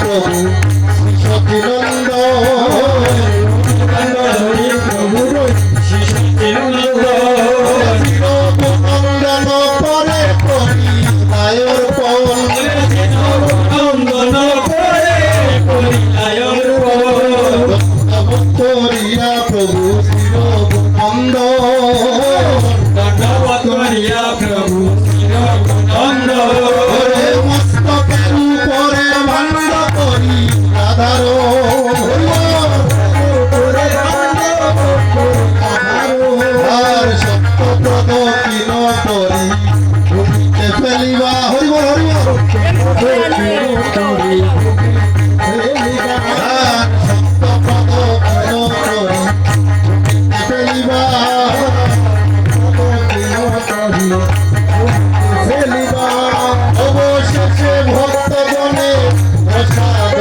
প্রভু শ্রী সচিনন্দ প্রভু শিরোনন্দ প্রভু মস্তকের উপরে ভাণ্ড করি রাধার আর সত্যপ্রদ কিন করি ভূমিতে ফেলিবা হরিবল অবশেষে ভক্তগণে প্রসাদ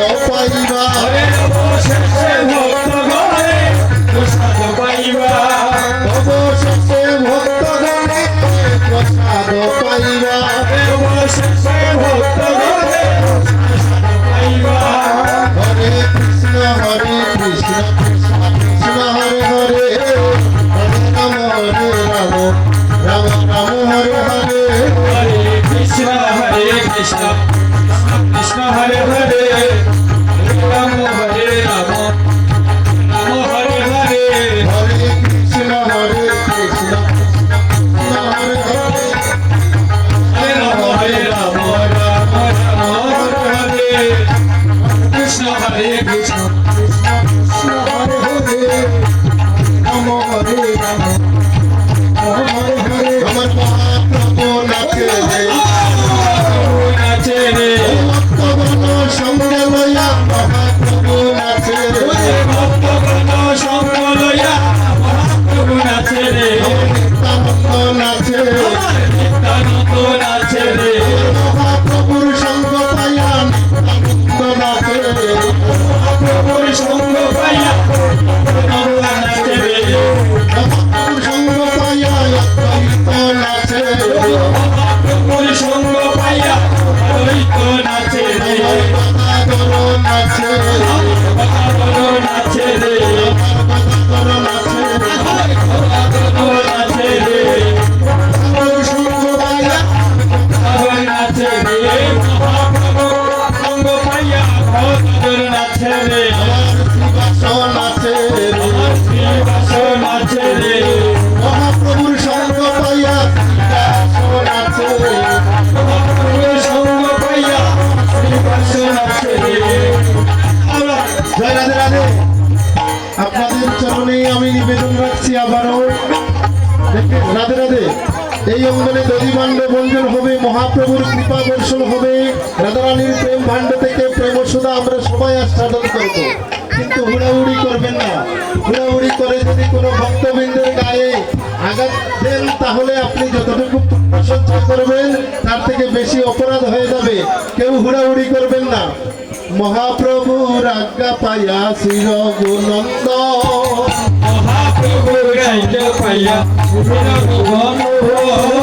পাইবা অবশেষে ভক্তগণে প্রসাদ পাইবা হরে কৃষ্ণ কৃষ্ণ কৃষ্ণ হরে হরে হরে রাম রাম রাম হরে হরে কৃষ্ণ কৃষ্ণ হরে হরে রাম হরে রাম রাম হরে হরে হরে কৃষ্ণ কৃষ্ণ হরে হরে হরে রাম রাম রাম হরে হরে কৃষ্ণ কৃষ্ণ কৃষ্ণ হরে হরে রাম হরে রাম হরে হরে আমার মহাপ্রভু নাচে রে নাচে রে ভক্তগণ সঙ্গে লইয়া মহাপ্রভু নাচে রে ভক্তগণ সঙ্গ লইয়া মহাপ্রভু নাচে রে নিত্যানন্দ নাচে রে নিত্যানন্দ নাচে রে মহাপ্রভুর সঙ্গ পাইয়া নিত্যানন্দ নাচে রে প্রভুর সঙ্গ পাইয়া নাচে রে মহাপ্রভুর সঙ্গ পাইয়া অদ্বৈত নাচে রে প্রভুর সঙ্গ পাইয়া অদ্বৈত নাচে রে গদাধর নাচে রে গদাধর নাচে রে গদাধর নাচে রে গদাধর নাচে রে মহাপ্রভুর সঙ্গ পাইয়া গদাধর নাচে রে মহাপ্রভুর সঙ্গ পাইয়া গদাধর নাচে রে শ্রীবাস নাচে রে শ্রীবাস নাচে রে মহাপ্রভুর সঙ্গ পাইয়া শ্রীবাস নাচে রে মহাপ্রভুর সঙ্গ পাইয়া শ্রীবাস নাচে রে জয় রাধে রাধে। আপনাদের চরণে আমি নিবেদন রাখছি আবারও রাধে রাধে। এই অঙ্গনে দধি ভাণ্ড বঞ্জন হবে, মহাপ্রভুর কৃপা দর্শন হবে, রাধারানীর প্রেম ভাণ্ড থেকে প্রেম সুধা আমরা সবাই আস্বাদন করব। কিন্তু হুড়াহুড়ি করবেন না। হুড়াহুড়ি করে যদি কোনো ভক্তবৃন্দের গায়ে আঘাত দেন তাহলে আপনি যতটুকু সঞ্চয় করবেন তার থেকে বেশি অপরাধ হয়ে যাবে। কেউ হুড়াহুড়ি করবেন না। মহাপ্রভুর আজ্ঞা পাইয়া শ্রী রঘুনন্দ মহাপ্রভুর গাইতে পাইয়া রঘুনন্দন